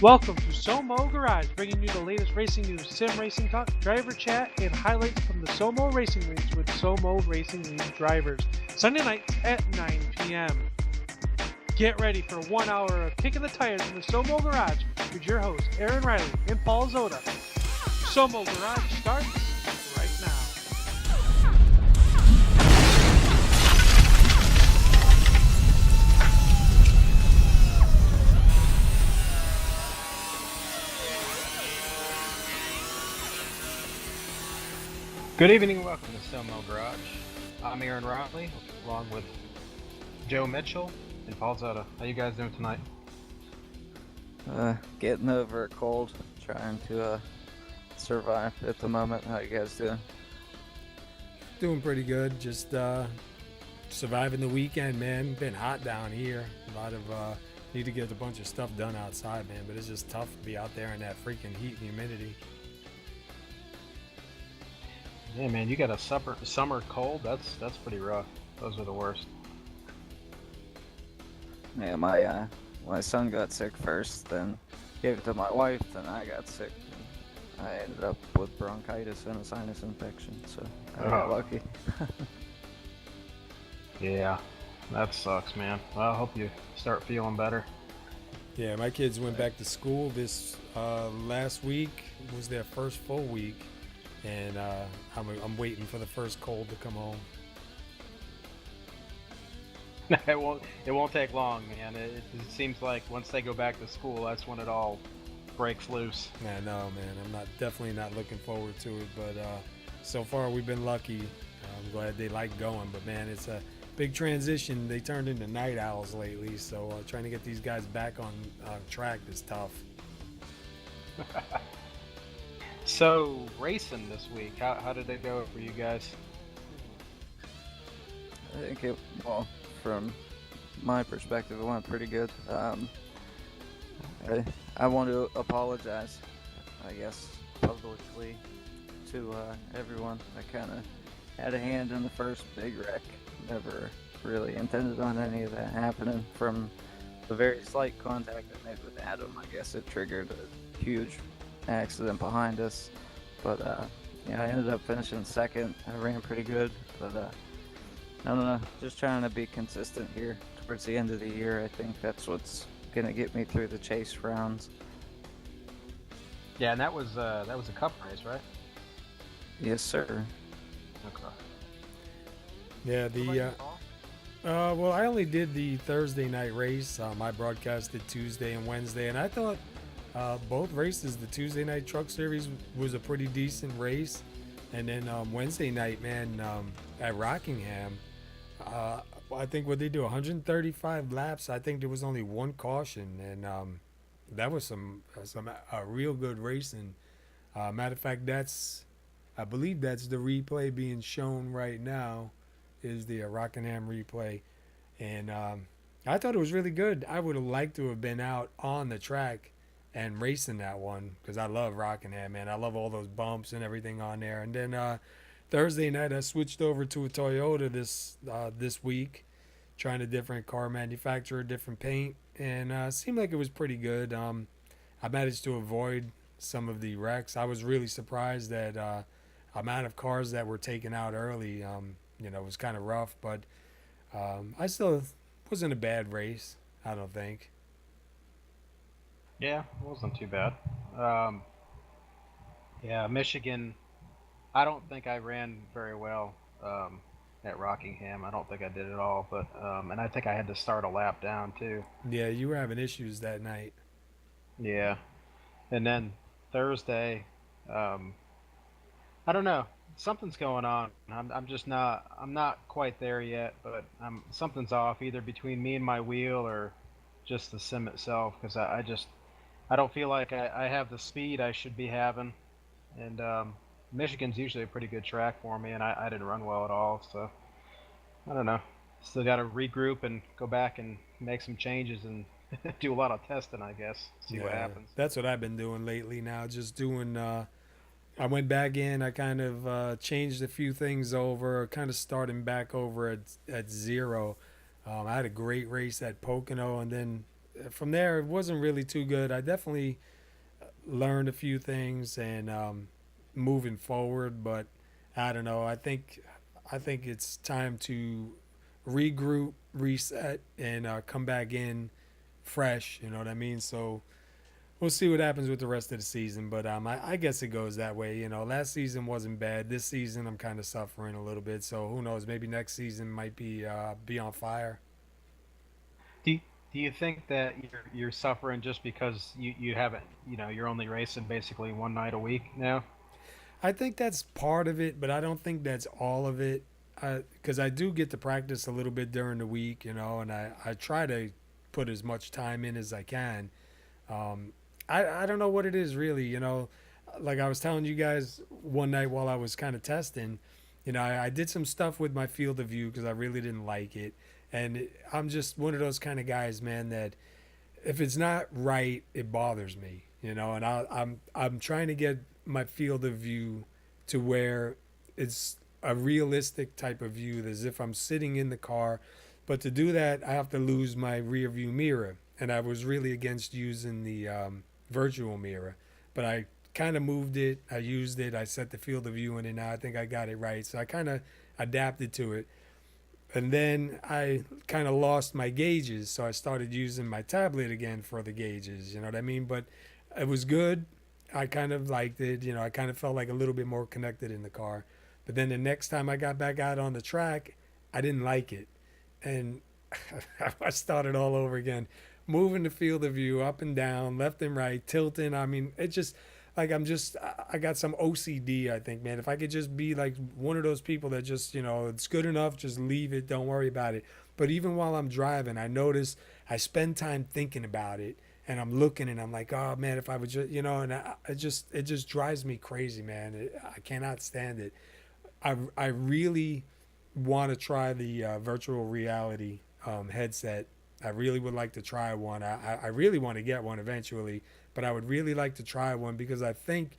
Welcome to SoMo Garage, bringing you the latest racing news, sim racing talk, driver chat, and highlights from the SoMo Racing Leagues with SoMo Racing League drivers. Sunday nights at 9 p.m. Get ready for 1 hour of kicking the tires in the SoMo Garage with your hosts, Reilly and Paul Zotta. SoMo Garage starts right now. Good evening and welcome to SoMo Garage. I'm Aaron Reilly, along with Joe Mitchell and Paul Zotta. How you guys doing tonight? Getting over a cold, trying to survive at the moment. How you guys doing? Doing pretty good. Just surviving the weekend, man. Been hot down here. A lot of need to get a bunch of stuff done outside, man. But it's just tough to be out there in that freaking heat and humidity. Yeah, man, you got a summer cold. That's pretty rough. Those are the worst. Yeah, my son got sick first, then gave it to my wife, then I got sick. I ended up with bronchitis and a sinus infection, so I got lucky. Yeah, that sucks, man. Well, I hope you start feeling better. Yeah, my kids went back to school this last week. Was their first full week. And I'm waiting for the first cold to come home. It won't take long, man. It seems like once they go back to school, that's when it all breaks loose. I know, man. I'm definitely not looking forward to it, but so far we've been lucky. I'm glad they like going, but man, it's a big transition. They turned into night owls lately, so trying to get these guys back on track is tough. So, racing this week, how did it go for you guys? I think from my perspective, it went pretty good. I want to apologize, I guess, publicly to everyone. I kind of had a hand in the first big wreck. Never really intended on any of that happening. From the very slight contact I made with Adam, I guess it triggered a huge accident behind us, but I ended up finishing second. I ran pretty good, but I don't know, just trying to be consistent here towards the end of the year. I think that's what's gonna get me through the chase rounds. Yeah, and that was a cup race, right? Yes, sir. Okay. Yeah, well, I only did the Thursday night race. I broadcasted Tuesday and Wednesday, and I thought both races, the Tuesday night truck series was a pretty decent race, and then Wednesday night, man, at Rockingham, I think what they do 135 laps. I think there was only one caution, and that was some real good racing. Matter of fact, I believe that's the replay being shown right now, is the Rockingham replay, and I thought it was really good. I would have liked to have been out on the track and racing that one, because I love Rockingham, man. I love all those bumps and everything on there. And then Thursday night, I switched over to a Toyota this week, trying a different car manufacturer, different paint, and seemed like it was pretty good. I managed to avoid some of the wrecks. I was really surprised that amount of cars that were taken out early. It was kind of rough, but I still wasn't a bad race, I don't think. Yeah, it wasn't too bad. Yeah, Michigan, I don't think I ran very well at Rockingham. I don't think I did at all, but and I think I had to start a lap down too. Yeah, you were having issues that night. Yeah, and then Thursday, I don't know, something's going on. I'm not quite there yet, but something's off either between me and my wheel or just the sim itself, because I don't feel like I have the speed I should be having, and Michigan's usually a pretty good track for me, and I didn't run well at all, so I don't know. Still got to regroup and go back and make some changes and do a lot of testing, I guess, see what happens. That's what I've been doing lately now, just doing I went back in, I kind of changed a few things over, kind of starting back over at zero. I had a great race at Pocono, and then from there, it wasn't really too good. I definitely learned a few things and moving forward, but I don't know. I think it's time to regroup, reset, and come back in fresh. You know what I mean? So we'll see what happens with the rest of the season. But I guess it goes that way. You know, last season wasn't bad. This season I'm kind of suffering a little bit. So who knows? Maybe next season might be on fire. Do you, do you think that you're suffering just because you haven't, you're only racing basically one night a week now? I think that's part of it, but I don't think that's all of it. Because I do get to practice a little bit during the week, and I try to put as much time in as I can. Um, I don't know what it is really, like I was telling you guys one night while I was kind of testing, I did some stuff with my field of view because I really didn't like it. And I'm just one of those kind of guys, man, that if it's not right, it bothers me, and I'm trying to get my field of view to where it's a realistic type of view, as if I'm sitting in the car. But to do that, I have to lose my rear view mirror, and I was really against using the virtual mirror, but I kind of moved it. I used it. I set the field of view in it. Now I think I got it right, so I kind of adapted to it. And then I kind of lost my gauges, so I started using my tablet again for the gauges. You know what I mean? But it was good. I kind of liked it. I kind of felt like a little bit more connected in the car. But then the next time I got back out on the track, I didn't like it, and I started all over again, moving the field of view up and down, left and right, tilting. I mean, it just like I got some OCD. I think, man, if I could just be like one of those people that just it's good enough, just leave it, don't worry about it. But even while I'm driving, I notice I spend time thinking about it, and I'm looking and I'm like, oh man, if I would just and it just drives me crazy, man. I cannot stand it. I really want to try the virtual reality headset. I really would like to try one. I really want to get one eventually, but I would really like to try one because I think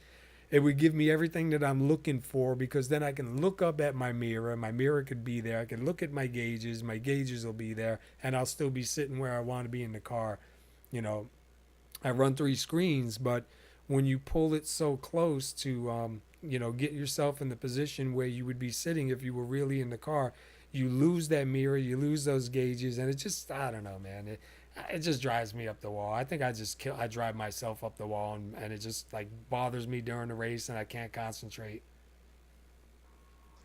it would give me everything that I'm looking for, because then I can look up at my mirror. My mirror could be there. I can look at my gauges. My gauges will be there, and I'll still be sitting where I want to be in the car. You know, I run three screens, but when you pull it so close to, get yourself in the position where you would be sitting if you were really in the car, you lose that mirror, you lose those gauges, and it just, I don't know, man. It just drives me up the wall. I think I drive myself up the wall, and it just like bothers me during the race, and I can't concentrate.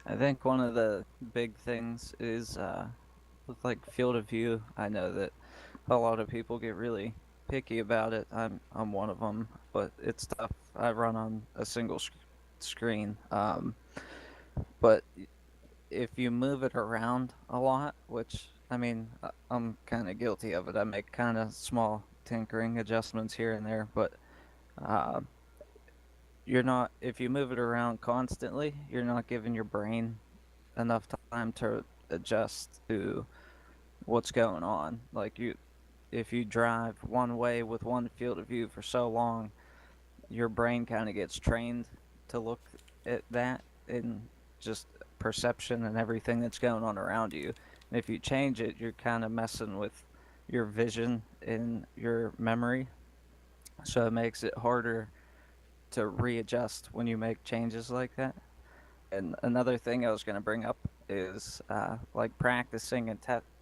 I think one of the big things is with like field of view. I know that a lot of people get really picky about it. I'm one of them, but it's tough. I run on a single screen, but if you move it around a lot, which I mean, I'm kind of guilty of it. I make kind of small tinkering adjustments here and there, but uh, you're not. If you move it around constantly, you're not giving your brain enough time to adjust to what's going on. Like if you drive one way with one field of view for so long, your brain kind of gets trained to look at that and just perception and everything that's going on around you. And if you change it, you're kind of messing with your vision and your memory. So it makes it harder to readjust when you make changes like that. And another thing I was going to bring up is like practicing and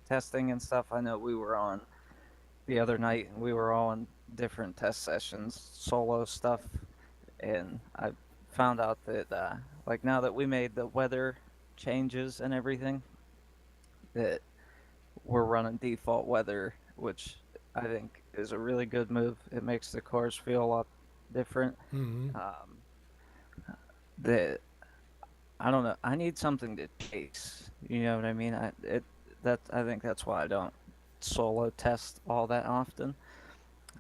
testing and stuff. I know we were on the other night and we were all in different test sessions, solo stuff, and I found out that like now that we made the weather changes and everything, that we're running default weather, which I think is a really good move. It makes the cars feel a lot different. Hmm. Um, that I don't know. I need something to chase. You know what I mean? I think that's why I don't solo test all that often.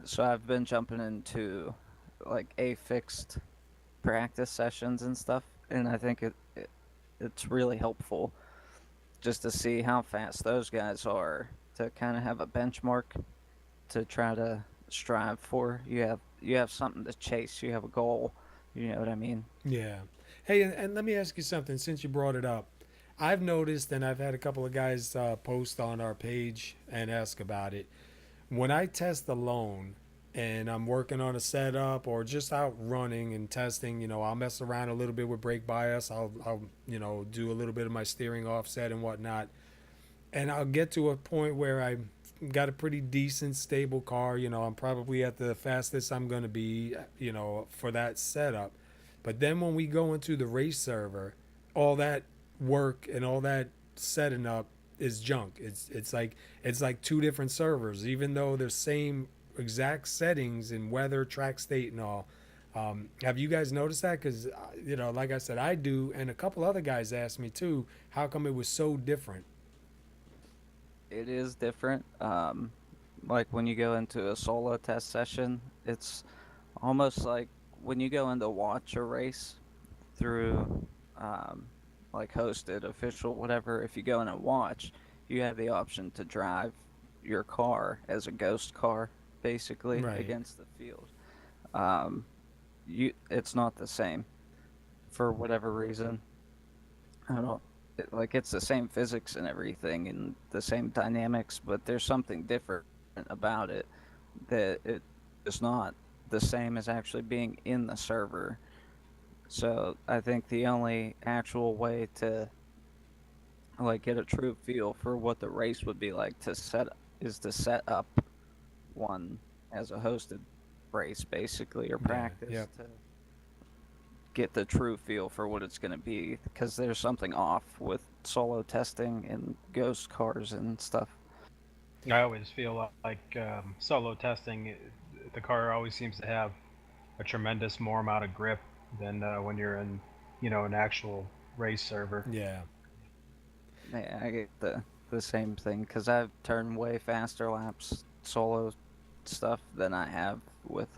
So I've been jumping into like a fixed practice sessions and stuff, and I think it's really helpful just to see how fast those guys are, to kind of have a benchmark to try to strive for. You have something to chase. You have a goal. You know what I mean? Yeah. Hey, and let me ask you something since you brought it up. I've noticed, and I've had a couple of guys post on our page and ask about it. when I test alone and I'm working on a setup or just out running and testing, I'll mess around a little bit with brake bias. I'll do a little bit of my steering offset and whatnot. And I'll get to a point where I got a pretty decent stable car. I'm probably at the fastest I'm going to be, for that setup. But then when we go into the race server, all that work and all that setting up is junk. It's like two different servers, even though they're same exact settings in weather, track state, and all. Have you guys noticed that? Because like I said, I do, and a couple other guys asked me too. How come it was so different? It is different. Like when you go into a solo test session, it's almost like when you go in to watch a race through um, like hosted, official, whatever. If you go in and watch, you have the option to drive your car as a ghost car, basically, Right. against the field. Um, it's not the same for whatever reason. I don't like it's the same physics and everything and the same dynamics, but there's something different about it that it is not the same as actually being in the server. So I think the only actual way to like get a true feel for what the race would be like to set is to set up one as a hosted race, basically, or Yeah. practice Yep. to get the true feel for what it's going to be, because there's something off with solo testing and ghost cars and stuff. I always feel like solo testing, the car always seems to have a tremendous more amount of grip than when you're in, an actual race server. Yeah. Yeah, I get the same thing because I've turned way faster laps solo stuff than I have with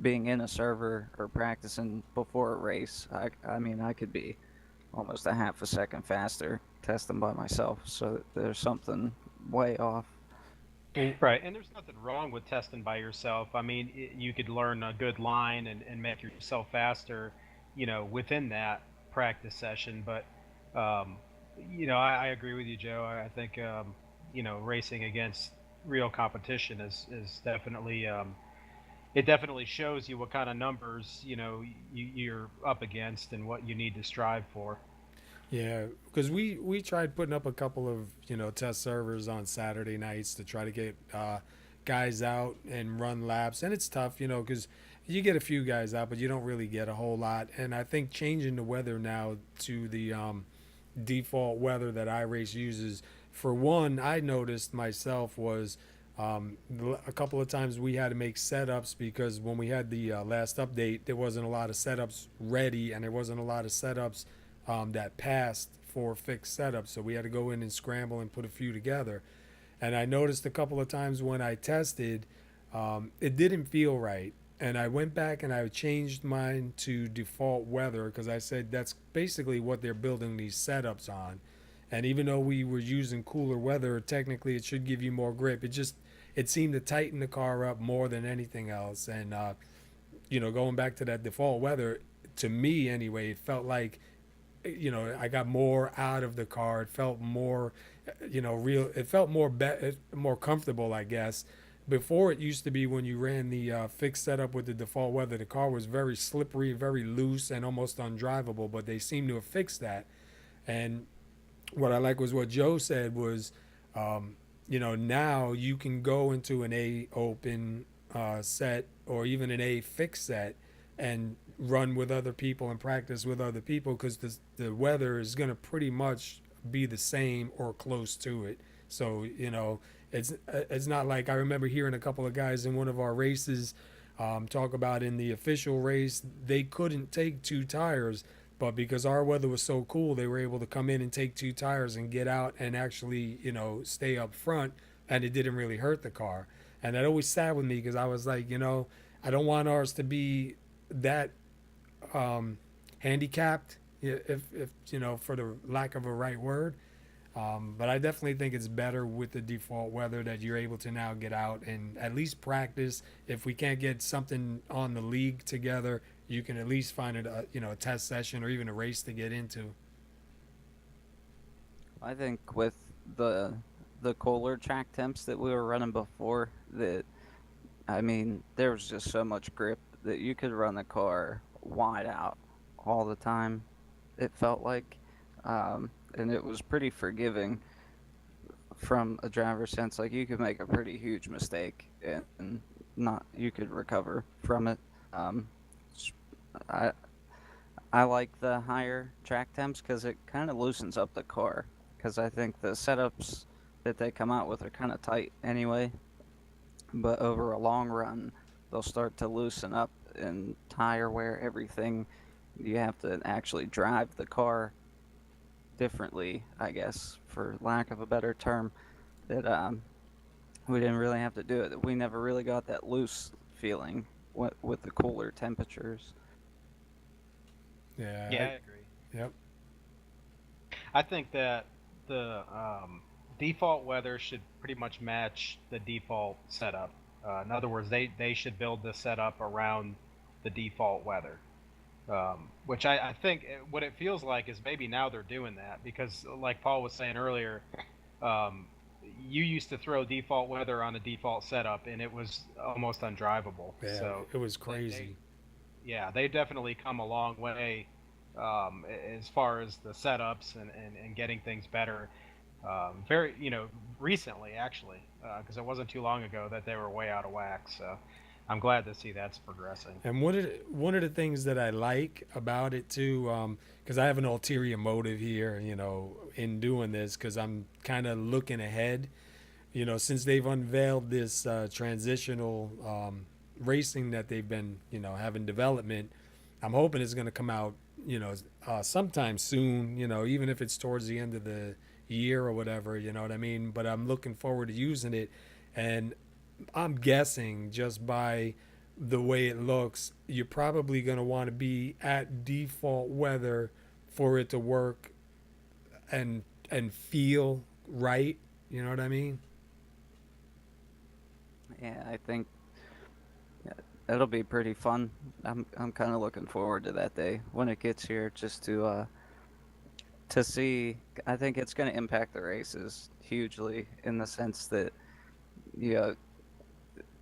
being in a server or practicing before a race. I mean, I could be almost a half a second faster testing by myself, so there's something way off. Right, and there's nothing wrong with testing by yourself. I mean, you could learn a good line and make yourself faster, within that practice session. But, I agree with you, Joe. I think, racing against real competition is definitely, it definitely shows you what kind of numbers, you're up against and what you need to strive for. Yeah, because we tried putting up a couple of test servers on Saturday nights to try to get guys out and run laps, and it's tough, because you get a few guys out, but you don't really get a whole lot. And I think changing the weather now to the default weather that iRace uses, for one, I noticed myself was a couple of times we had to make setups because when we had the last update, there wasn't a lot of setups ready, and there wasn't a lot of setups that passed for fixed setups. So we had to go in and scramble and put a few together. And I noticed a couple of times when I tested, it didn't feel right. And I went back and I changed mine to default weather because I said that's basically what they're building these setups on. And even though we were using cooler weather, technically it should give you more grip. It seemed to tighten the car up more than anything else. And going back to that default weather, to me anyway, it felt like I got more out of the car. It felt more, real. It felt more comfortable, I guess. Before, it used to be when you ran the fixed setup with the default weather, the car was very slippery, very loose, and almost undrivable. But they seem to have fixed that. And what I like was what Joe said was, now you can go into an A open set or even an A fixed set and run with other people and practice with other people because the weather is going to pretty much be the same or close to it. So it's not like I remember hearing a couple of guys in one of our races talk about in the official race they couldn't take two tires, but because our weather was so cool they were able to come in and take two tires and get out and actually stay up front, and it didn't really hurt the car. And that always sat with me because I was like, I don't want ours to be that handicapped, if for the lack of a right word. But I definitely think it's better with the default weather that you're able to now get out and at least practice. If we can't get something on the league together, you can at least find a test session or even a race to get into. I think with the the cooler track temps that we were running before, that I mean, there was just so much grip that you could run the car wide out all the time. It felt like, and it was pretty forgiving from a driver's sense. Like you could make a pretty huge mistake and not you could recover from it. Um, I I like the higher track temps because it kind of loosens up the car. Because I think the setups that they come out with are kind of tight anyway. But over a long run, they'll start to loosen up and tire wear everything. You have to actually drive the car differently, I guess, for lack of a better term. That we didn't really have to do it. We never really got that loose feeling with the cooler temperatures. Yeah. Yeah, I agree. Yep. I think that the default weather should pretty much match the default setup. In other words, they should build the setup around the default weather. Which I think what it feels like is maybe now they're doing that because, like Paul was saying earlier, um, you used to throw default weather on a default setup and it was almost undrivable. Yeah. So It was they, crazy. yeah, they definitely come a long way as far as the setups and getting things better. Very, recently actually, because it wasn't too long ago that they were way out of whack. So I'm glad to see that's progressing. And one of the things that I like about it too, because I have an ulterior motive here, in doing this, because I'm kind of looking ahead. Since they've unveiled this transitional racing that they've been, having development, I'm hoping it's going to come out, sometime soon. Even if it's towards the end of the year or whatever, you know what I mean. But I'm looking forward to using it, and I'm guessing just by the way it looks, you're probably going to want to be at default weather for it to work and feel right. You know what I mean? Yeah, I think it'll be pretty fun. I'm kind of looking forward to that day when it gets here, just to see. I think it's going to impact the races hugely in the sense that you know,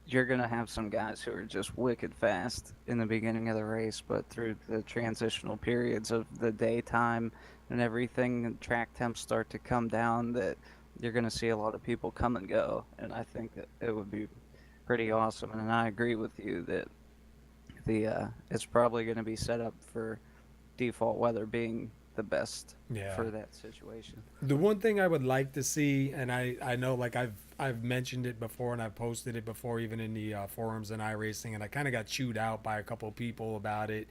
you're going to have some guys who are just wicked fast in the beginning of the race, but through the transitional periods of the daytime and everything, and track temps start to come down, that you're going to see a lot of people come and go. And I think that it would be pretty awesome. And I agree with you that it's probably going to be set up for default weather being the best Yeah. for that situation. The one thing I would like to see, and I know like I've mentioned it before and I've posted it before, even in the forums and iRacing, and I kind of got chewed out by a couple of people about it.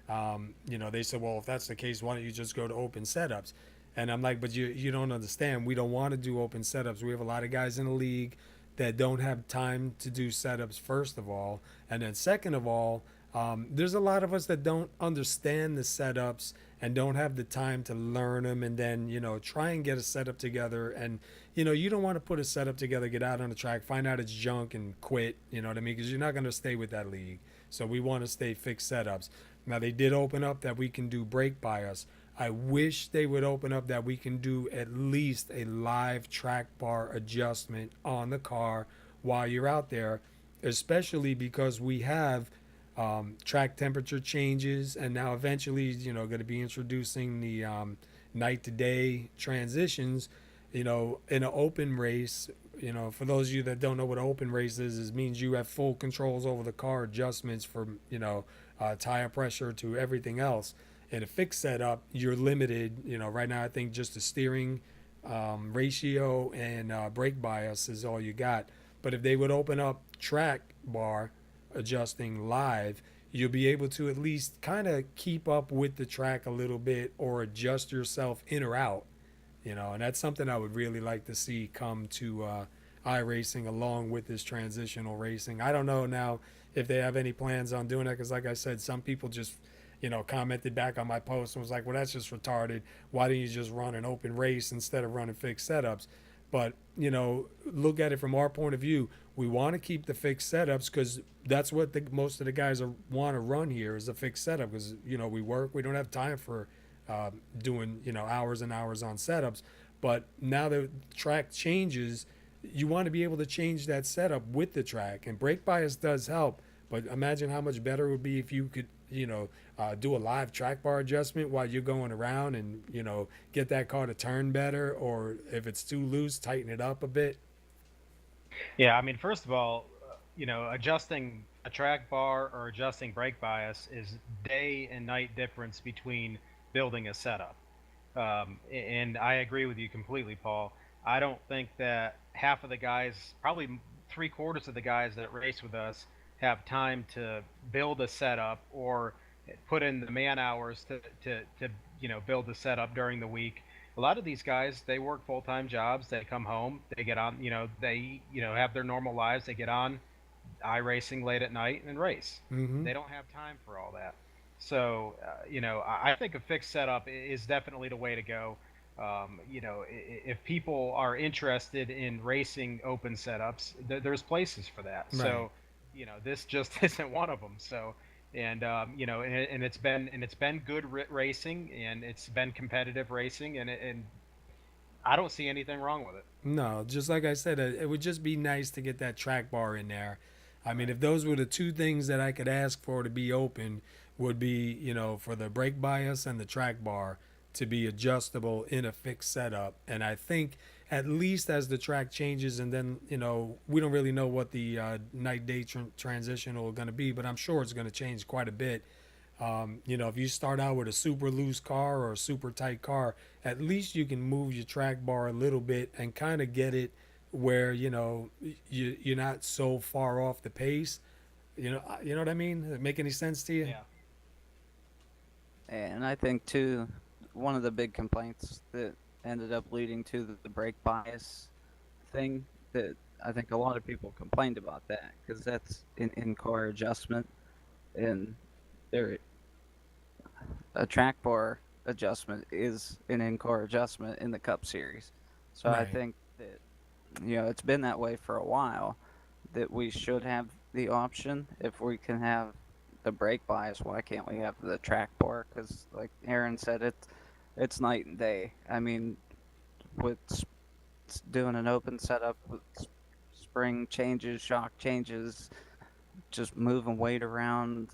They said, well, if that's the case, why don't you just go to open setups? And I'm like, but you don't understand. We don't want to do open setups. We have a lot of guys in the league that don't have time to do setups, first of all. And then second of all, there's a lot of us that don't understand the setups and don't have the time to learn them, and then, try and get a setup together. And, you don't want to put a setup together, get out on the track, find out it's junk and quit, you know what I mean? Because you're not going to stay with that league. So we want to stay fixed setups. Now, they did open up that we can do brake bias. I wish they would open up that we can do at least a live track bar adjustment on the car while you're out there, especially because we have track temperature changes, and now eventually, going to be introducing the night to day transitions, in an open race. For those of you that don't know what an open race is, it means you have full controls over the car adjustments from, tire pressure to everything else. In a fixed setup, you're limited. Right now, I think just the steering ratio and brake bias is all you got. But if they would open up track bar adjusting live, you'll be able to at least kind of keep up with the track a little bit, or adjust yourself in or out. And that's something I would really like to see come to iRacing along with this transitional racing. I don't know now if they have any plans on doing that, because like I said, some people just commented back on my post and was like, well, that's just retarded. Why don't you just run an open race instead of running fixed setups? But, look at it from our point of view. We want to keep the fixed setups because that's what most of the guys want to run here, is a fixed setup, because, we work. We don't have time for doing, hours and hours on setups. But now the track changes, you want to be able to change that setup with the track, and brake bias does help. But imagine how much better it would be if you could, do a live track bar adjustment while you're going around, and get that car to turn better, or if it's too loose, tighten it up a bit. Yeah, I mean, first of all, adjusting a track bar or adjusting brake bias is day and night difference between building a setup. And I agree with you completely, Paul. I don't think that half of the guys, probably three-quarters of the guys that race with us, have time to build a setup or put in the man hours to build the setup during the week. A lot of these guys, they work full-time jobs. They come home, they get on, they have their normal lives. They get on iRacing late at night and race. Mm-hmm. They don't have time for all that. So, I think a fixed setup is definitely the way to go. If people are interested in racing open setups, there's places for that. Right. So, this just isn't one of them. So, and it's been good racing, and it's been competitive racing, and I don't see anything wrong with it. No, just like I said, it would just be nice to get that track bar in there. I mean, if those were the two things that I could ask for to be open, would be, for the brake bias and the track bar to be adjustable in a fixed setup. And I think at least as the track changes, and then, we don't really know what the night-day transition is going to be, but I'm sure it's going to change quite a bit. If you start out with a super loose car or a super tight car, at least you can move your track bar a little bit and kind of get it where you're not so far off the pace. You know what I mean? Does it make any sense to you? Yeah. And I think too, one of the big complaints that ended up leading to the brake bias thing, that I think a lot of people complained about that, because that's an in-car adjustment, and a track bar adjustment is an in-car adjustment in the Cup Series. So I Right. think that it's been that way for a while, that we should have the option. If we can have the brake bias, why can't we have the track bar? Because like Aaron said, it's night and day. I mean, with doing an open setup with spring changes, shock changes, just moving weight around,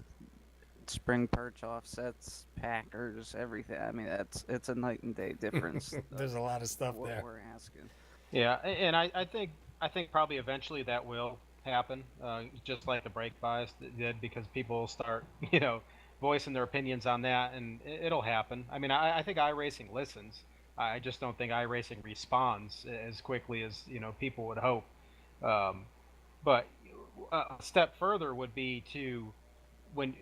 spring perch offsets, packers, everything. I mean, it's a night and day difference. There's a lot of stuff what there. we're asking. Yeah, and I think probably eventually that will happen, just like the brake bias did, because people will start, voicing their opinions on that, and it'll happen. I mean, I think iRacing listens. I just don't think iRacing responds as quickly as people would hope. But a step further would be to, when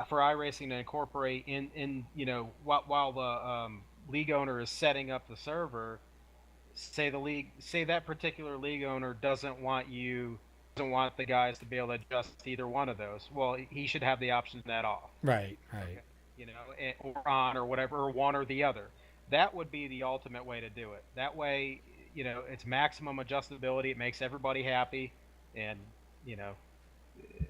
for iRacing to incorporate in while the league owner is setting up the server. Say that particular league owner doesn't want the guys to be able to adjust either one of those. Well, he should have the option of that off. Right. Or on, or whatever, or one or the other. That would be the ultimate way to do it. That way, it's maximum adjustability. It makes everybody happy, and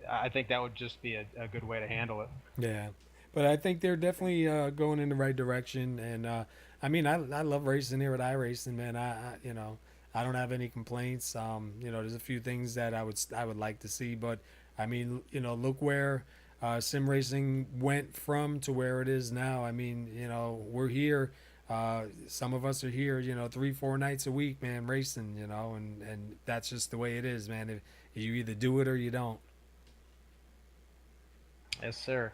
I think that would just be a good way to handle it. Yeah, but I think they're definitely going in the right direction, and I mean, I love racing here at iRacing, man. I don't have any complaints. There's a few things that I would like to see, but I mean, look where sim racing went from to where it is now. I mean, we're here. Some of us are here, 3-4 nights a week, man, racing, and that's just the way it is, man. If you either do it or you don't. Yes, sir.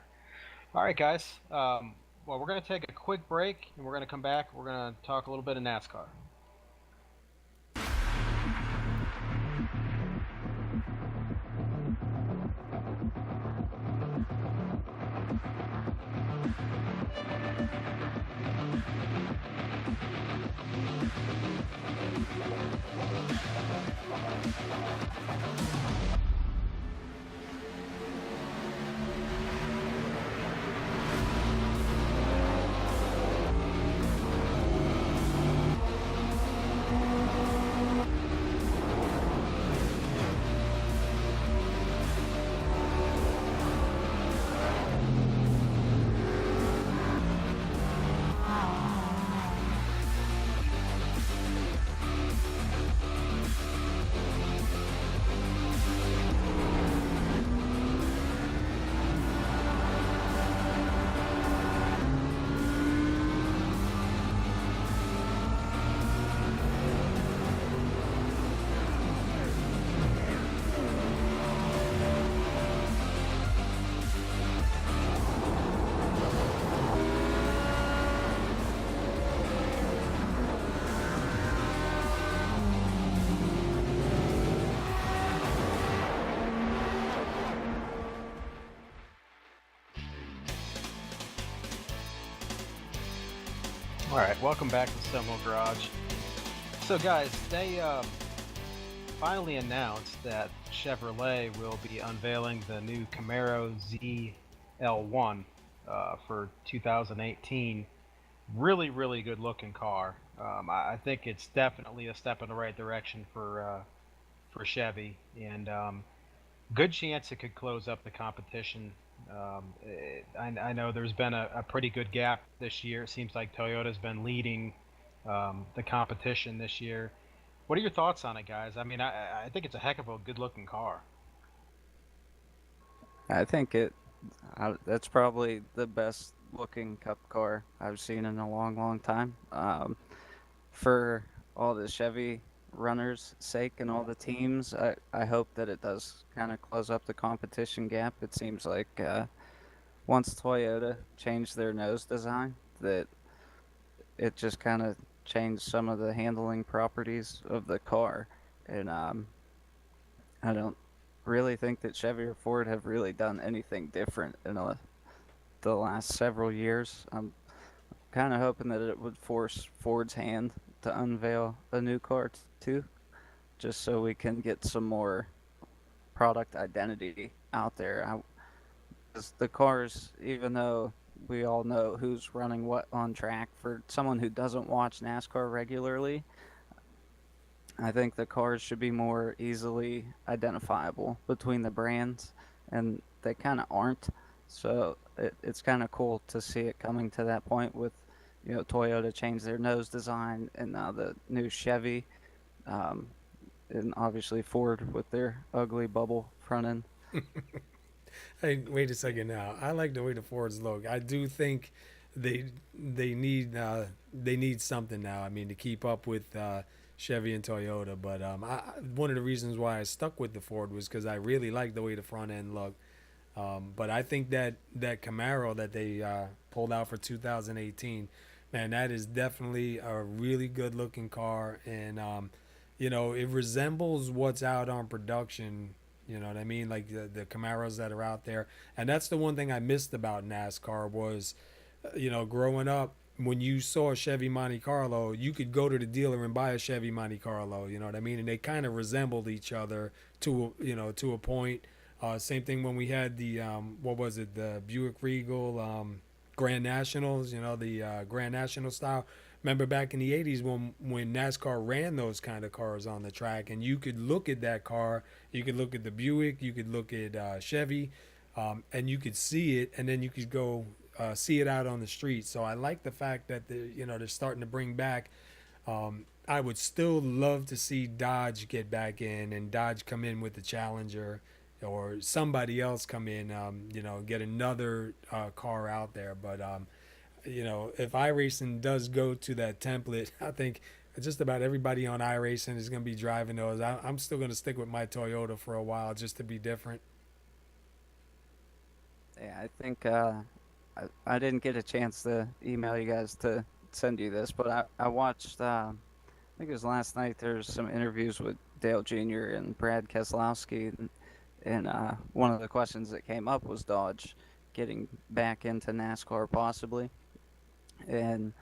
All right, guys. Well, we're going to take a quick break, and we're going to come back. We're going to talk a little bit of NASCAR. All right, welcome back to SoMo Garage. So, guys, they finally announced that Chevrolet will be unveiling the new Camaro ZL1 for 2018. Really, really good looking car. I think it's definitely a step in the right direction for Chevy, and good chance it could close up the competition. I know there's been a pretty good gap this year. It seems like Toyota's been leading the competition this year. What are your thoughts on it, guys? I mean, I think it's a heck of a good-looking car. I think that's probably the best looking cup car I've seen in a long, long time. For all the Chevy runners' sake and all the teams, I hope that it does kind of close up the competition gap. It seems like once Toyota changed their nose design, that it just kind of changed some of the handling properties of the car. And I don't really think that Chevy or Ford have really done anything different in the last several years. I'm kind of hoping that it would force Ford's hand to unveil a new car too, just so we can get some more product identity out there. 'Cause the cars, even though we all know who's running what on track, for someone who doesn't watch NASCAR regularly, I think the cars should be more easily identifiable between the brands, and they kind of aren't. So it's kind of cool to see it coming to that point with, Toyota changed their nose design, and now the new Chevy, um, and obviously Ford with their ugly bubble front end. Hey, wait a second now. I like the way the Fords look. I do think they they need something now. I mean, to keep up with Chevy and Toyota. But one of the reasons why I stuck with the Ford was because I really like the way the front end looked. But I think that Camaro that they pulled out for 2018, man, that is definitely a really good looking car, and it resembles what's out on production. You know what I mean? Like the Camaros that are out there. And that's the one thing I missed about NASCAR was, growing up, when you saw a Chevy Monte Carlo, you could go to the dealer and buy a Chevy Monte Carlo. You know what I mean? And they kind of resembled each other to a point. Same thing when we had the what was it, the Buick Regal Grand Nationals, the Grand National style. Remember back in the 80s when NASCAR ran those kind of cars on the track, and you could look at that car, you could look at the Buick, you could look at Chevy, and you could see it, and then you could go see it out on the street. So I like the fact that they're starting to bring back. I would still love to see Dodge get back in, and Dodge come in with the Challenger, or somebody else come in, get another car out there. But if iRacing does go to that template, I think just about everybody on iRacing is going to be driving those. I'm still going to stick with my Toyota for a while just to be different. Yeah, I think I didn't get a chance to email you guys to send you this, but I watched, I think it was last night, there's some interviews with Dale Jr. and Brad Keselowski, and one of the questions that came up was Dodge getting back into NASCAR possibly. And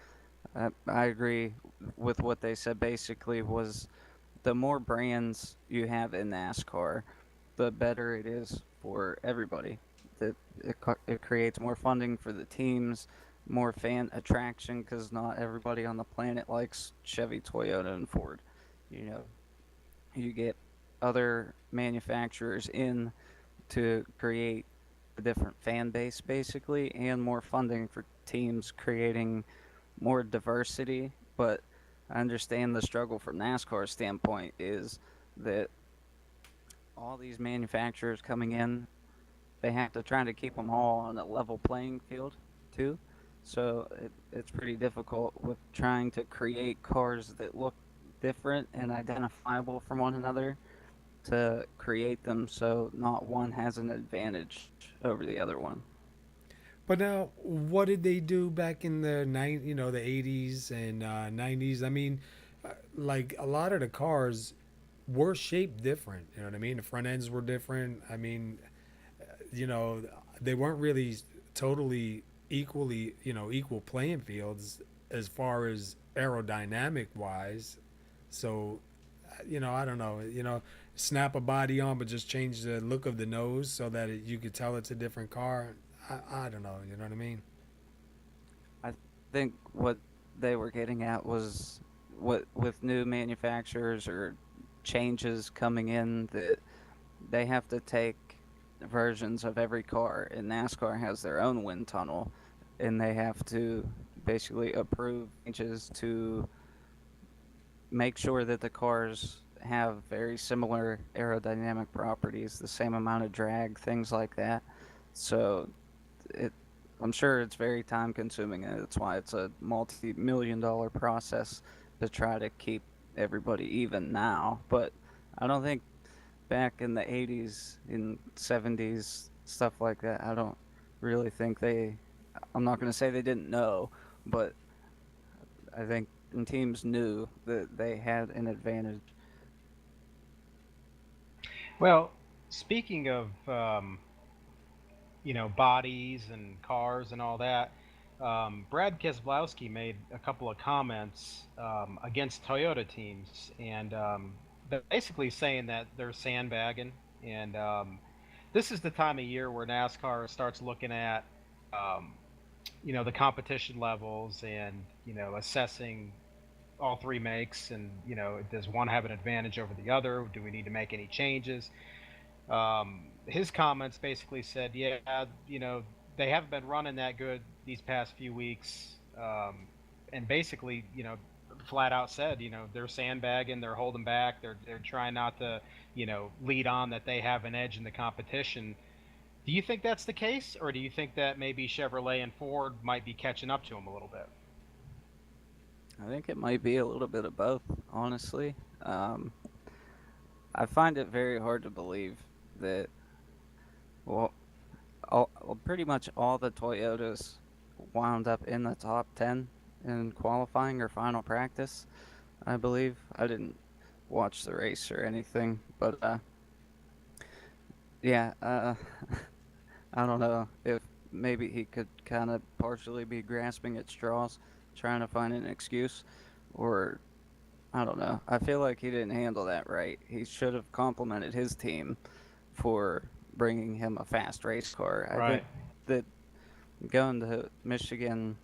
I agree with what they said. Basically, was the more brands you have in NASCAR, the better it is for everybody. That it creates more funding for the teams, more fan attraction, because not everybody on the planet likes Chevy, Toyota, and Ford. You know, you get other manufacturers in to create a different fan base, basically, and more funding for teams, creating more diversity. But I understand the struggle from NASCAR's standpoint is that all these manufacturers coming in, they have to try to keep them all on a level playing field too. So it's pretty difficult with trying to create cars that look different and identifiable from one another, to create them so not one has an advantage over the other one. But now, what did they do back in the 80s and 90s? I mean, like a lot of the cars were shaped different. You know what I mean? The front ends were different. I mean, you know, they weren't really totally equally, equal playing fields. as far as aerodynamic wise. So, I don't know. Snap a body on, but just change the look of the nose so that you could tell it's a different car. I don't know. You know what I mean? I think what they were getting at was what with new manufacturers or changes coming in that they have to take versions of every car, and NASCAR has their own wind tunnel, and they have to basically approve changes to make sure that the cars have very similar aerodynamic properties, the same amount of drag, things like that. So it, I'm sure it's very time consuming, and that's why it's a multi-million dollar process to try to keep everybody even now. But I don't think back in the 80s, in 70s, stuff like that, I don't really think I'm not going to say they didn't know, but I think teams knew that they had an advantage. Well, speaking of bodies and cars and all that, Brad Keselowski made a couple of comments against Toyota teams, and basically saying that they're sandbagging. And this is the time of year where NASCAR starts looking at um, the competition levels, and assessing all three makes, and does one have an advantage over the other? Do we need to make any changes? His comments basically said, yeah, they haven't been running that good these past few weeks, and basically, flat out said, they're sandbagging, they're holding back, they're trying not to, lead on that they have an edge in the competition. Do you think that's the case, or do you think that maybe Chevrolet and Ford might be catching up to them a little bit? I think it might be a little bit of both, honestly. Um, I find it very hard to believe that, well, pretty much all the Toyotas wound up in the top 10 in qualifying or final practice, I believe. I didn't watch the race or anything, but yeah, I don't know if maybe he could kind of partially be grasping at straws, trying to find an excuse, or I don't know. I feel like he didn't handle that right. He should have complimented his team for bringing him a fast race car. I think Right. that going to Michigan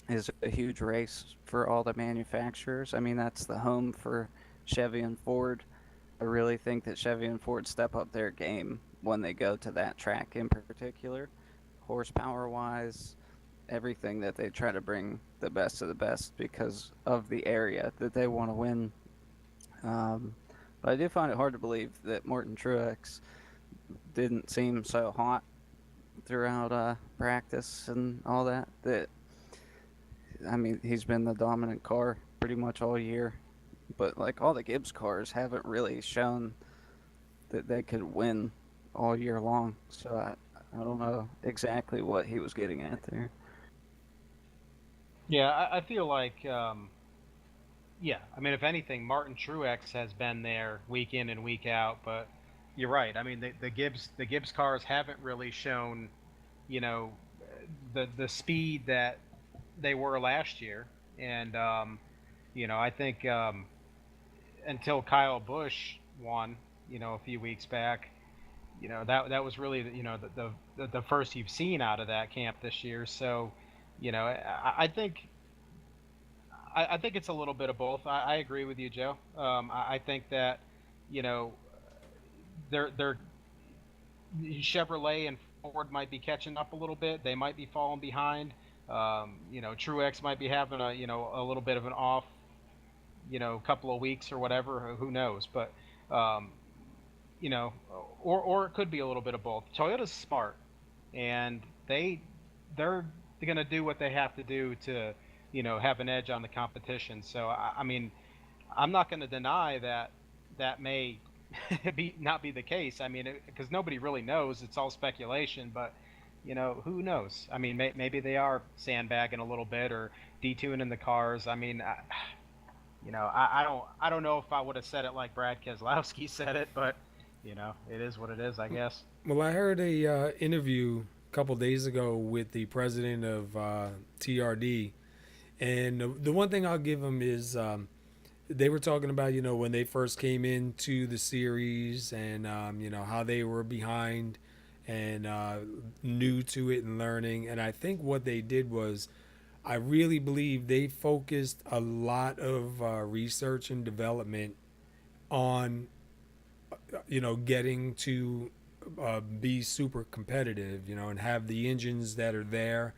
is a huge race for all the manufacturers. I mean, that's the home for Chevy and Ford. I really think that Chevy and Ford step up their game when they go to that track in particular, horsepower wise, everything that they try to bring the best of the best because of the area that they want to win. Um, but I do find it hard to believe that Morton Truex didn't seem so hot throughout practice and all that. That I mean, he's been the dominant car pretty much all year, but like all the Gibbs cars haven't really shown that they could win all year long. So I don't know exactly what he was getting at there. Yeah, I feel like, yeah. I mean, if anything, Martin Truex has been there week in and week out. But you're right. I mean, the Gibbs cars haven't really shown, you know, the speed that they were last year. And I think, until Kyle Busch won, a few weeks back, that was really the first you've seen out of that camp this year. So, I think it's a little bit of both. I agree with you, Joe. I think that, you know, they're Chevrolet and Ford might be catching up a little bit. They might be falling behind. Truex might be having a little bit of an off, couple of weeks or whatever. Who knows? But um, you know, or it could be a little bit of both. Toyota's smart, and they're going to do what they have to do to, have an edge on the competition. So I mean, I'm not going to deny that that may be not be the case. I mean, because nobody really knows. It's all speculation, but who knows? I mean, maybe they are sandbagging a little bit or detuning the cars. I mean, I don't know if I would have said it like Brad Keselowski said it, but it is what it is, I guess. Well, I heard a interview a couple days ago with the president of TRD, And the one thing I'll give them is they were talking about, when they first came into the series and, how they were behind and new to it and learning. And I think what they did was, I really believe they focused a lot of research and development on, getting to be super competitive, and have the engines that are there,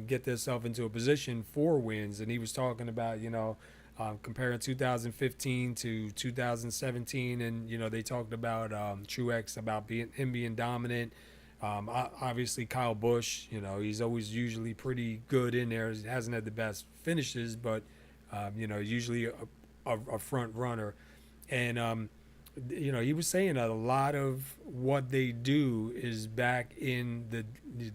get themselves into a position for wins. And he was talking about, comparing 2015 to 2017, and they talked about Truex, about him being dominant. Obviously, Kyle Busch, he's always usually pretty good in there. He hasn't had the best finishes, but usually a front runner. And he was saying a lot of what they do is back in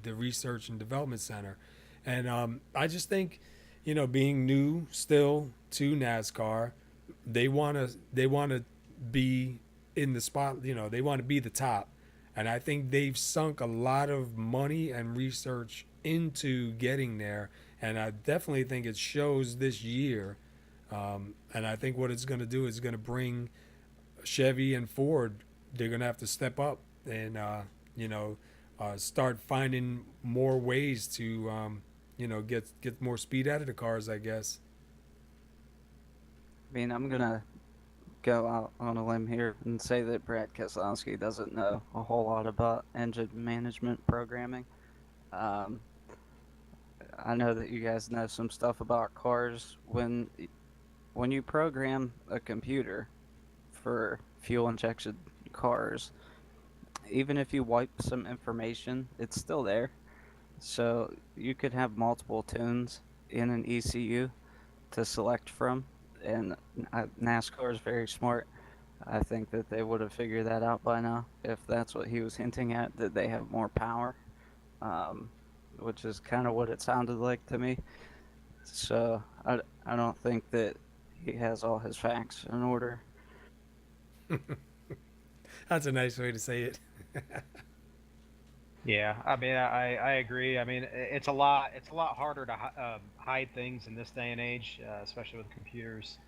the research and development center. And I just think, being new still to NASCAR, they want to be in the spot. They want to be the top, and I think they've sunk a lot of money and research into getting there. And I definitely think it shows this year. And I think what it's going to do is going to bring Chevy and Ford. They're going to have to step up and start finding more ways to get more speed out of the cars, I guess. I mean, I'm gonna go out on a limb here and say that Brad Keselowski doesn't know a whole lot about engine management programming. Um, I know that you guys know some stuff about cars. When you program a computer for fuel injection cars, even if you wipe some information, it's still there. So you could have multiple tunes in an ECU to select from, and NASCAR is very smart. I think that they would have figured that out by now if that's what he was hinting at, that they have more power, um, which is kind of what it sounded like to me. So I don't think that he has all his facts in order. That's a nice way to say it. Yeah, I mean, I agree. I mean, it's a lot harder to hide things in this day and age, especially with computers.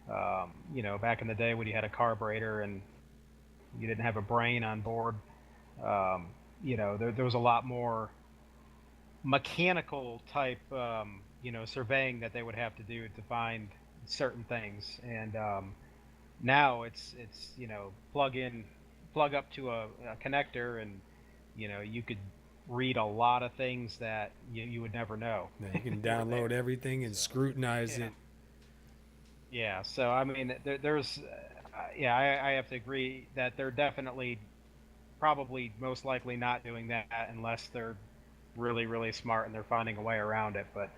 Back in the day when you had a carburetor and you didn't have a brain on board, there was a lot more mechanical type, surveying that they would have to do to find certain things. And now it's plug up to a connector, and you could read a lot of things that you would never know. Now, you can were download there. everything and So scrutinize yeah, it. yeah. So I mean, there's yeah, I have to agree that they're definitely, probably, most likely not doing that unless they're really, really smart and they're finding a way around it. But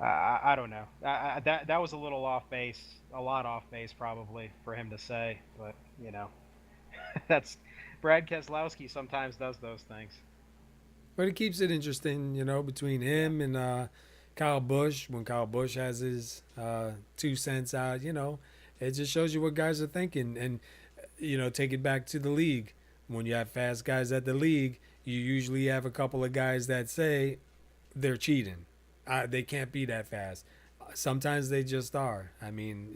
I don't know. That was a little off base, a lot off base probably for him to say. But that's Brad Keselowski sometimes does those things. But it keeps it interesting, between Yeah. him and Kyle Busch. When Kyle Busch has his 2 cents out, it just shows you what guys are thinking. And, take it back to the league. When you have fast guys at the league, you usually have a couple of guys that say they're cheating. They can't be that fast. Sometimes they just are. I mean,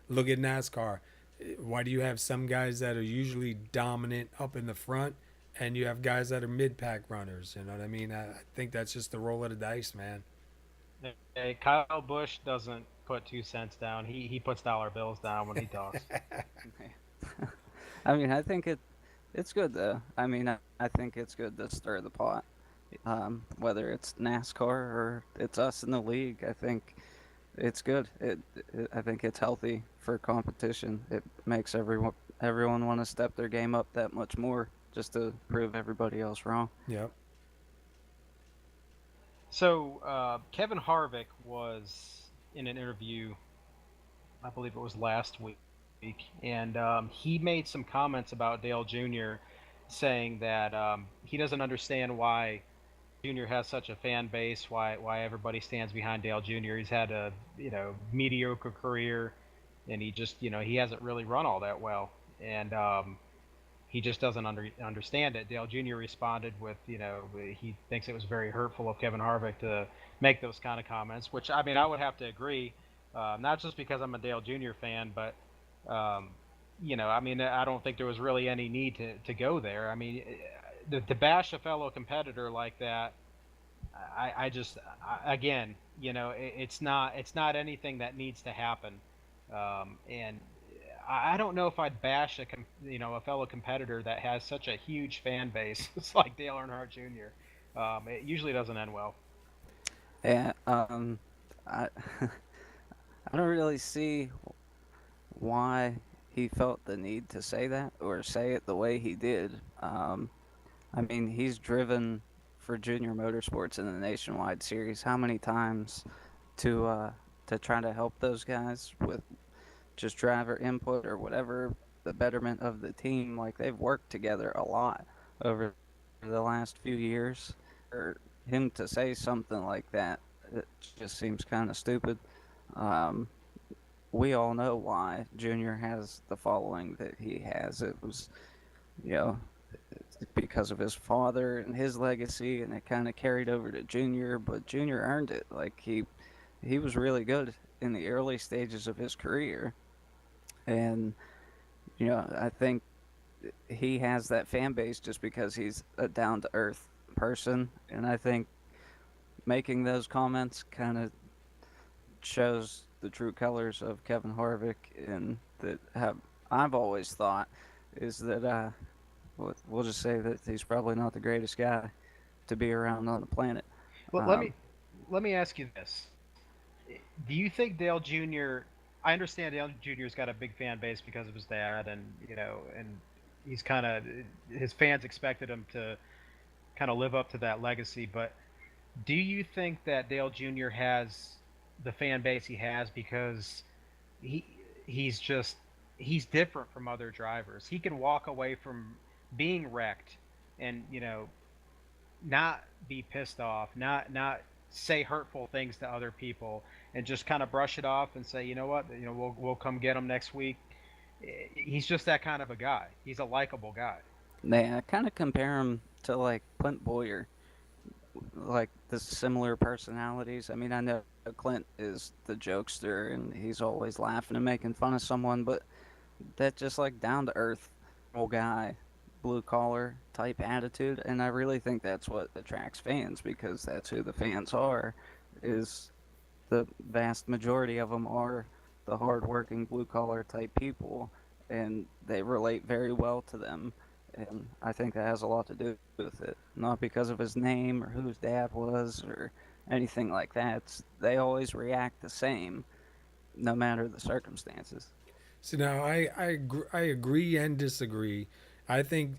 look at NASCAR. Why do you have some guys that are usually dominant up in the front, and you have guys that are mid-pack runners? You know what I mean? I think that's just the roll of the dice, man. Hey, Kyle Busch doesn't put 2 cents down. He puts dollar bills down when he talks. I mean, I think it's good though. I mean, I think it's good to stir the pot. Whether it's NASCAR or it's us in the league, I think it's good. I think it's healthy for competition. It makes everyone want to step their game up that much more just to prove everybody else wrong. Yep. So Kevin Harvick was in an interview, I believe it was last week, and he made some comments about Dale Jr., saying that he doesn't understand why Jr. has such a fan base, why everybody stands behind Dale Jr. He's had a mediocre career, and he just he hasn't really run all that well, and he just doesn't understand it. Dale Jr. responded with, he thinks it was very hurtful of Kevin Harvick to make those kind of comments, which I mean I would have to agree, not just because I'm a Dale Jr. fan, but um, I mean I don't think there was really any need to go there. I mean, to bash a fellow competitor like that, I just again, it's not anything that needs to happen, and I don't know if I'd bash a fellow competitor that has such a huge fan base. It's like Dale Earnhardt Jr. It usually doesn't end well. Yeah, I I don't really see why he felt the need to say that or say it the way he did. I mean, he's driven for Junior Motorsports in the Nationwide Series how many times to try to help those guys with just driver input or whatever the betterment of the team. Like they've worked together a lot over the last few years. For him to say something like that, it just seems kind of stupid. Um, we all know why Junior has the following that he has. It was, you know, because of his father and his legacy, and it kind of carried over to Junior. But Junior earned it. Like he was really good in the early stages of his career, and I think he has that fan base just because he's a down to earth person, and I think making those comments kind of shows the true colors of Kevin Harvick, and that have I've always thought is that we'll just say that he's probably not the greatest guy to be around on the planet. Well, let Um, me let me ask you this: do you think Dale Jr. I understand Dale Jr.'s got a big fan base because of his dad, and and he's kind of his fans expected him to kind of live up to that legacy. But do you think that Dale Jr. has the fan base he has because he he's just he's different from other drivers? He can walk away from being wrecked and not be pissed off, not say hurtful things to other people, and just kind of brush it off and say, you know what, we'll come get him next week. He's just that kind of a guy. He's a likable guy. I kind of compare him to like Clint Boyer, like the similar personalities. I mean, I know Clint is the jokester and he's always laughing and making fun of someone, but that just like down to earth old guy, blue collar type attitude, and I really think that's what attracts fans because that's who the fans are. Is the vast majority of them are the hardworking blue collar type people, and they relate very well to them. And I think that has a lot to do with it, not because of his name or who his dad was or anything like that. They always react the same, no matter the circumstances. So now I agree and disagree. I think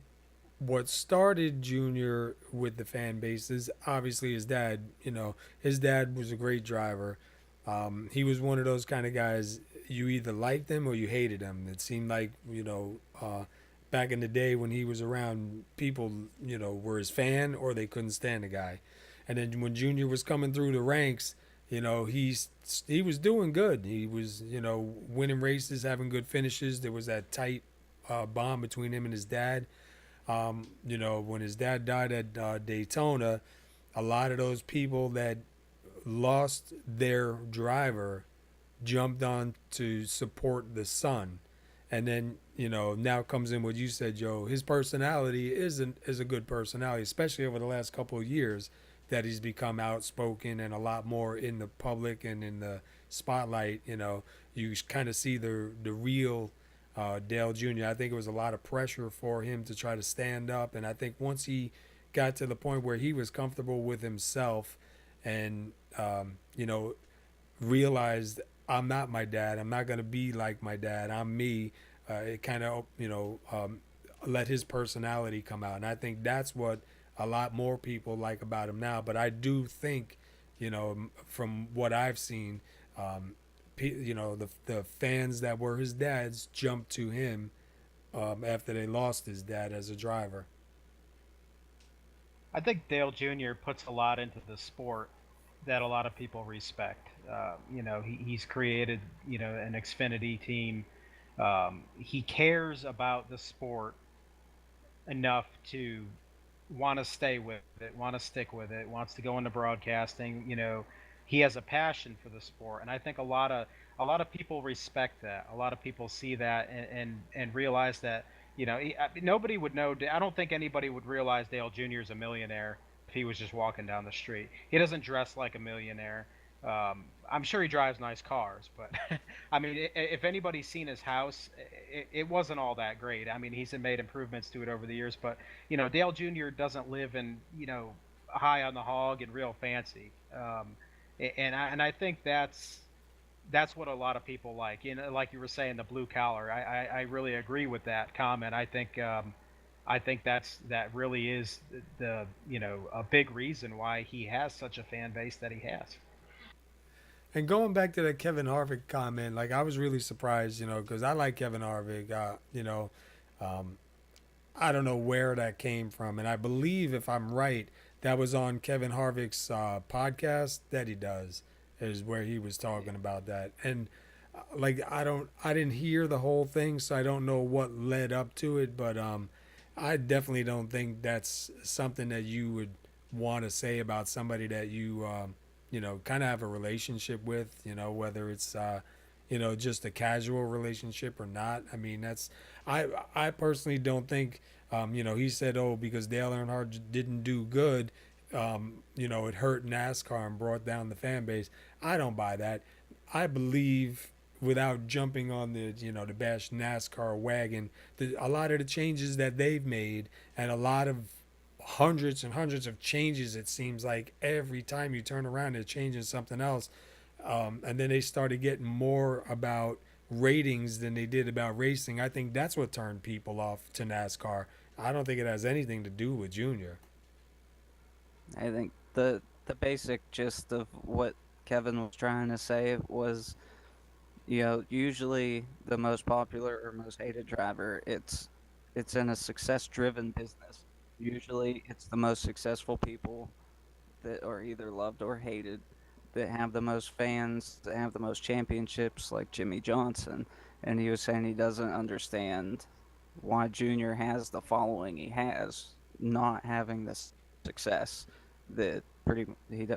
what started Junior with the fan base is obviously his dad. His dad was a great driver. He was one of those kind of guys you either liked him or you hated him. It seemed like back in the day when he was around, people were his fan or they couldn't stand the guy. And then when Junior was coming through the ranks, he was doing good. He was winning races, having good finishes. There was that tight bond between him and his dad. When his dad died at Daytona, a lot of those people that lost their driver jumped on to support the son. And then, now comes in what you said, Joe. His personality is a good personality, especially over the last couple of years that he's become outspoken and a lot more in the public and in the spotlight. You kind of see the real Dale Jr. I think it was a lot of pressure for him to try to stand up, and I think once he got to the point where he was comfortable with himself and realized I'm not my dad, I'm not gonna be like my dad, I'm me. It kind of let his personality come out, and I think that's what a lot more people like about him now. But I do think, from what I've seen, the fans that were his dad's jumped to him after they lost his dad as a driver. I think Dale Jr. puts a lot into the sport that a lot of people respect. He's created, an Xfinity team. He cares about the sport enough to want to stay with it, want to stick with it, wants to go into broadcasting. He has a passion for the sport, and I think a lot of people respect that. A lot of people see that and realize that nobody would know. I don't think anybody would realize Dale Jr. is a millionaire if he was just walking down the street. He doesn't dress like a millionaire. I'm sure he drives nice cars, but I mean, if anybody's seen his house, it wasn't all that great. I mean, he's made improvements to it over the years, but Dale Jr. doesn't live in high on the hog and real fancy. And I think that's what a lot of people like. Like you were saying, the blue collar. I really agree with that comment. I think that really is a big reason why he has such a fan base that he has. And going back to that Kevin Harvick comment, like I was really surprised, because I like Kevin Harvick. Um, I don't know where that came from, and I believe if I'm right, that was on Kevin Harvick's podcast that he does, is where he was talking about that. And like I didn't hear the whole thing, so I don't know what led up to it, but I definitely don't think that's something that you would want to say about somebody that you kind of have a relationship with, whether it's just a casual relationship or not. I mean, I personally don't think he said, oh, because Dale Earnhardt didn't do good, it hurt NASCAR and brought down the fan base. I don't buy that. I believe, without jumping on the bash NASCAR wagon, a lot of the changes that they've made, and a lot of hundreds and hundreds of changes, it seems like every time you turn around they're changing something else, and then they started getting more about ratings than they did about racing. I think that's what turned people off to NASCAR. I don't think it has anything to do with Junior. I think the basic gist of what Kevin was trying to say was, usually the most popular or most hated driver, it's in a success-driven business. Usually, it's the most successful people that are either loved or hated, that have the most fans, that have the most championships, like Jimmy Johnson. And he was saying he doesn't understand why Junior has the following he has, not having the success that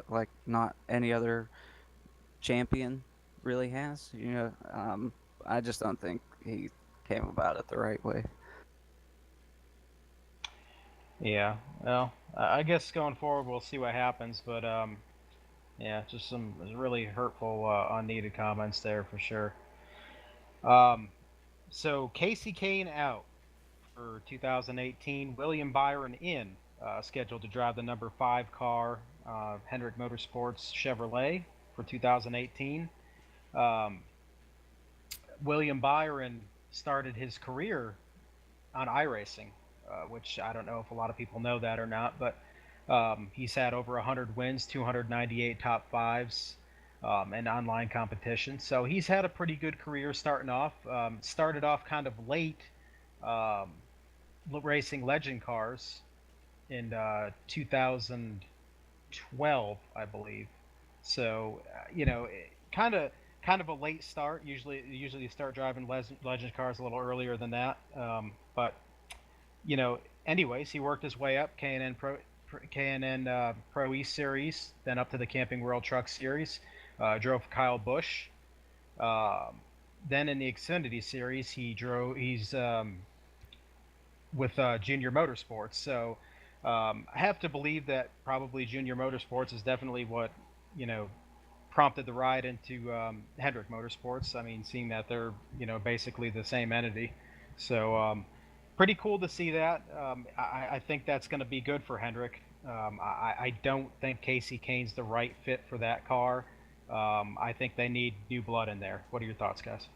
like not any other champion really has. I just don't think he came about it the right way. Yeah. Well, I guess going forward we'll see what happens, but yeah, just some really hurtful, unneeded comments there for sure. Um, so Casey Kane out for 2018. William Byron in, scheduled to drive the number 5 car, Hendrick Motorsports Chevrolet for 2018. Um, William Byron started his career on iRacing, which I don't know if a lot of people know that or not, but he's had over 100 wins, 298 top fives, and online competition. So he's had a pretty good career starting off. Started off kind of late, um, racing legend cars in 2012, I believe. So kind of a late start. Usually you start driving legend cars a little earlier than that. But anyways, he worked his way up K&N Pro E Series, then up to the Camping World Truck Series. Drove for Kyle Busch. Um, then in the Xfinity Series, he's with Junior Motorsports. So I have to believe that probably Junior Motorsports is definitely what you know prompted the ride into Hendrick Motorsports. I mean, seeing that they're basically the same entity. So pretty cool to see that. I think that's going to be good for Hendrick. I don't think Casey Kane's the right fit for that car. I think they need new blood in there. What are your thoughts, guys?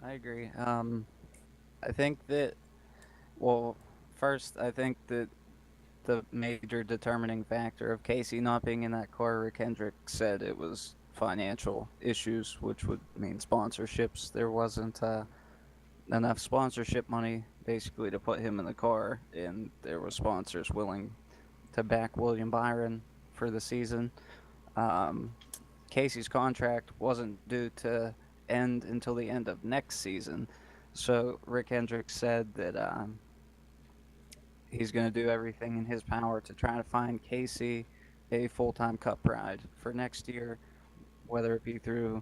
I agree. I think that, well, first, I think that the major determining factor of Casey not being in that car, Rick Hendrick said it was financial issues, which would mean sponsorships. There wasn't enough sponsorship money basically to put him in the car, and there were sponsors willing to back William Byron for the season. Um, Casey's contract wasn't due to end until the end of next season, so Rick Hendricks said that he's going to do everything in his power to try to find Casey a full-time Cup ride for next year, whether it be through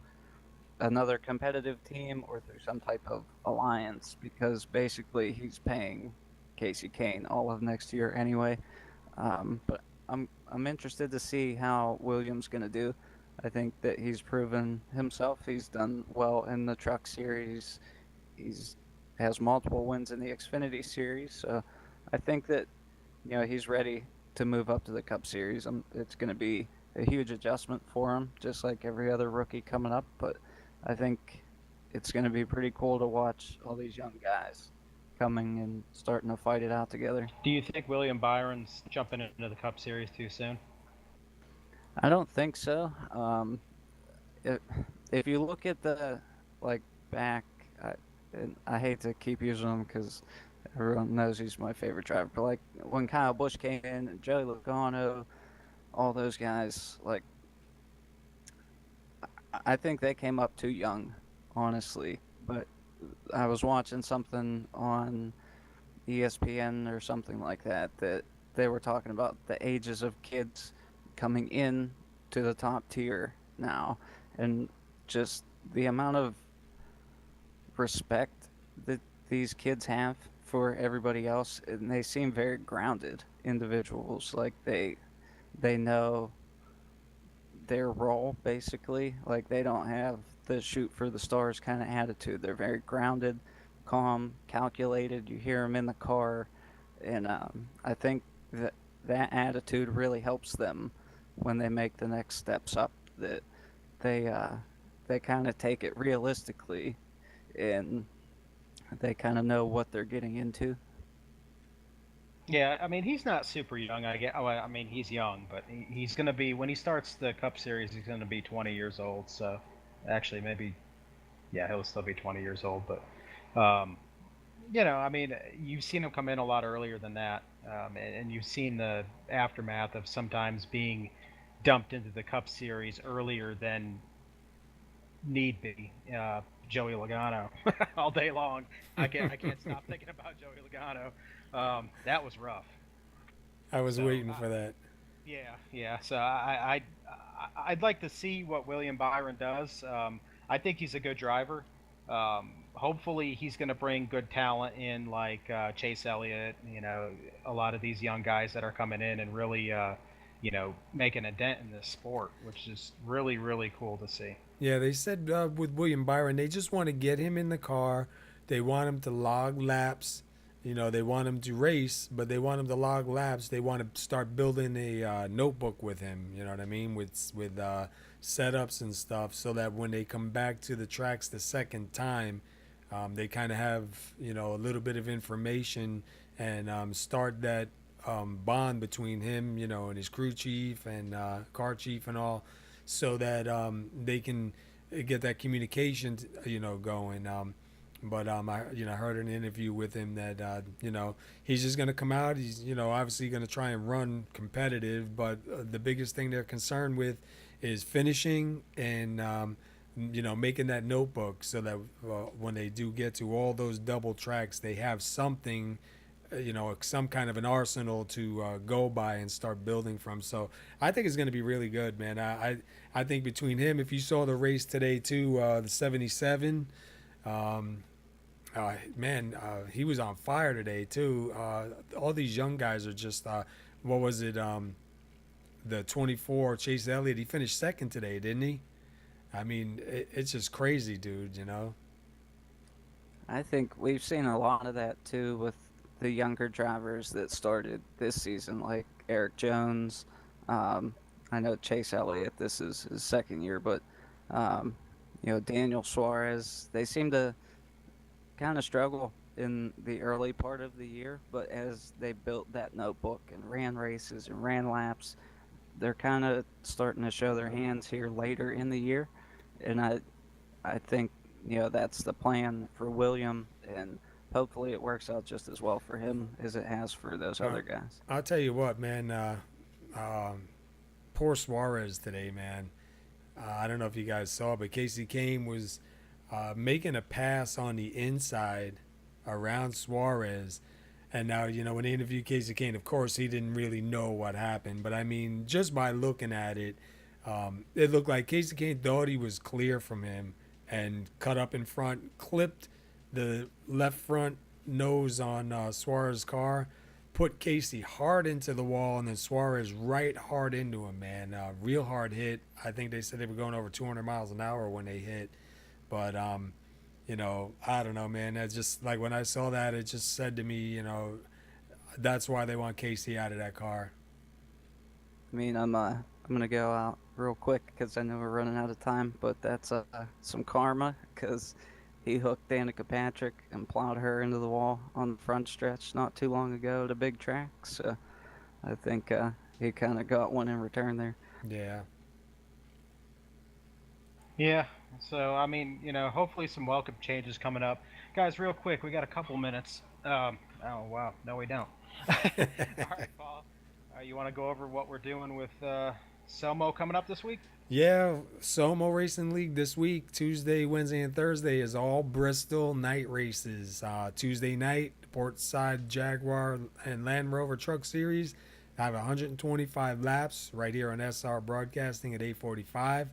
another competitive team or through some type of alliance, because basically he's paying Casey Kane all of next year anyway. But I'm interested to see how Williams going to do. I think that he's proven himself. He's done well in the Truck Series. He's has multiple wins in the Xfinity Series, so I think that he's ready to move up to the Cup Series. It's going to be a huge adjustment for him, just like every other rookie coming up. But I think it's going to be pretty cool to watch all these young guys coming and starting to fight it out together. Do you think William Byron's jumping into the Cup Series too soon? I don't think so. If, if you look at the like back, and I hate to keep using him because everyone knows he's my favorite driver, but like when Kyle Busch came in, and Joey Logano, all those guys, like I think they came up too young, honestly. But I was watching something on ESPN or something like that that they were talking about the ages of kids coming in to the top tier now, and just the amount of respect that these kids have for everybody else, and they seem very grounded individuals. Like they know their role basically. Like they don't have the shoot for the stars kind of attitude. They're very grounded, calm, calculated. You hear them in the car, and I think that that attitude really helps them when they make the next steps up. That they they kind of take it realistically, and they kind of know what they're getting into. Yeah, I mean he's not super young. I get. Oh, I mean he's young, but he's going to be when he starts the Cup Series. He's going to be 20 years old. So, actually, maybe yeah, he'll still be 20 years old. But I mean, you've seen him come in a lot earlier than that, and you've seen the aftermath of sometimes being dumped into the Cup Series earlier than need be. Joey Logano, all day long. I can't stop thinking about Joey Logano. That was rough. I was So waiting for that. yeah. So I'd like to see what William Byron does. I think he's a good driver. Hopefully, he's going to bring good talent in, like Chase Elliott. A lot of these young guys that are coming in and really, making a dent in this sport, which is really, really cool to see. Yeah, they said with William Byron, they just want to get him in the car. They want him to log laps. They want him to race, but they want him to log laps. They want to start building a notebook with him. You know what I mean? With setups and stuff, so that when they come back to the tracks the second time, they kind of have a little bit of information and start that bond between him, and his crew chief and car chief and all, so that they can get that communication, going. But I heard an interview with him that he's just gonna come out. He's obviously gonna try and run competitive, but the biggest thing they're concerned with is finishing and making that notebook so that when they do get to all those double tracks, they have something, some kind of an arsenal to go by and start building from. So I think it's going to be really good, man. I think between him, if you saw the race today too, the 77, he was on fire today too. All these young guys are just, what was it? The 24 Chase Elliott, he finished second today, didn't he? I mean, it's just crazy, dude. I think we've seen a lot of that too with the younger drivers that started this season, like Eric Jones. I know Chase Elliott, this is his second year, but Daniel Suarez, they seem to kind of struggle in the early part of the year, but as they built that notebook and ran races and ran laps, they're kind of starting to show their hands here later in the year, and I think that's the plan for William, and hopefully it works out just as well for him as it has for those other guys. I'll tell you what, man. Poor Suarez today, man. I don't know if you guys saw, but Casey Kane was making a pass on the inside around Suarez, And now, when they interviewed Casey Kane, of course, he didn't really know what happened. But I mean, just by looking at it, it looked like Casey Kane thought he was clear from him and cut up in front, clipped the left front nose on Suarez's car, put Casey hard into the wall, and then Suarez right hard into him, man. Real hard hit. I think they said they were going over 200 miles an hour when they hit. But, I don't know, man. That's just like when I saw that, it just said to me, that's why they want Casey out of that car. I mean, I'm gonna go out real quick because I know we're running out of time, but that's some karma because he hooked Danica Patrick and plowed her into the wall on the front stretch not too long ago at a big track. So I think he kind of got one in return there. Yeah. Yeah. So I mean, hopefully some welcome changes coming up, guys. Real quick, we got a couple minutes. Oh wow, no, we don't. All right, Paul. You want to go over what we're doing with SoMo coming up this week? Yeah, SoMo Racing League this week, Tuesday, Wednesday, and Thursday is all Bristol night races. Tuesday night, Portside Jaguar and Land Rover Truck Series have 125 laps right here on SR Broadcasting at 8:45.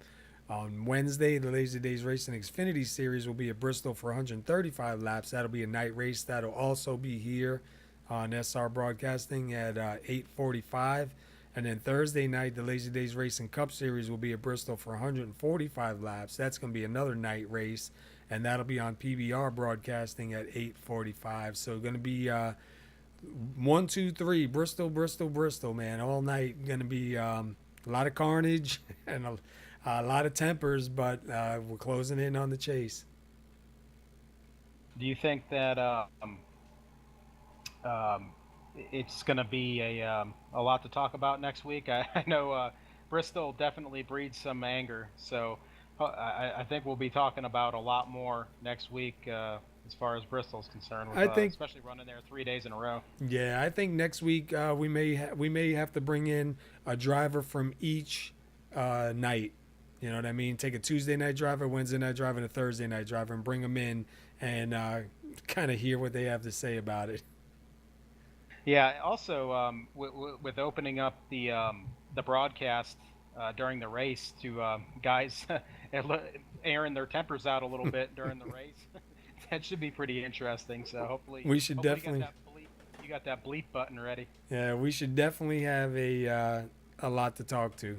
On Wednesday, the Lazy Days Racing Xfinity Series will be at Bristol for 135 laps. That'll be a night race. That'll also be here on SR Broadcasting at 8:45. And then Thursday night, the Lazy Days Racing Cup Series will be at Bristol for 145 laps. That's going to be another night race, and that'll be on PBR Broadcasting at 8:45. So going to be 1, 2, 3, Bristol, Bristol, Bristol, man, all night. Going to be a lot of carnage and a lot of tempers, but we're closing in on the chase. Do you think that it's going to be a lot to talk about next week? I know Bristol definitely breeds some anger, so I think we'll be talking about a lot more next week as far as Bristol's concerned. With, I think, especially running there 3 days in a row. Yeah, I think next week we may have to bring in a driver from each night. You know what I mean? Take a Tuesday night driver, Wednesday night driver, and a Thursday night driver, and bring them in and kind of hear what they have to say about it. Yeah. Also, with opening up the broadcast during the race to guys airing their tempers out a little bit during the race, that should be pretty interesting. So hopefully, we should definitely. You got that bleep button ready. Yeah, we should definitely have a lot to talk to.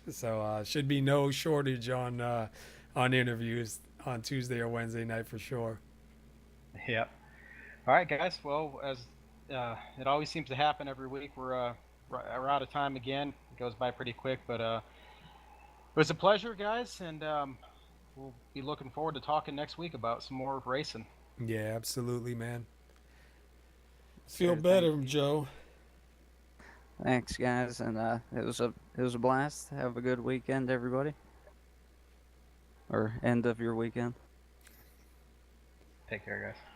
So should be no shortage on interviews on Tuesday or Wednesday night for sure. Yep. All right, guys. Well, as it always seems to happen every week, we're out of time again. It goes by pretty quick, but it was a pleasure, guys, and we'll be looking forward to talking next week about some more racing. Yeah, absolutely, man. Feel better, Joe. Thanks, guys, and it was a blast. Have a good weekend, everybody, or end of your weekend. Take care, guys.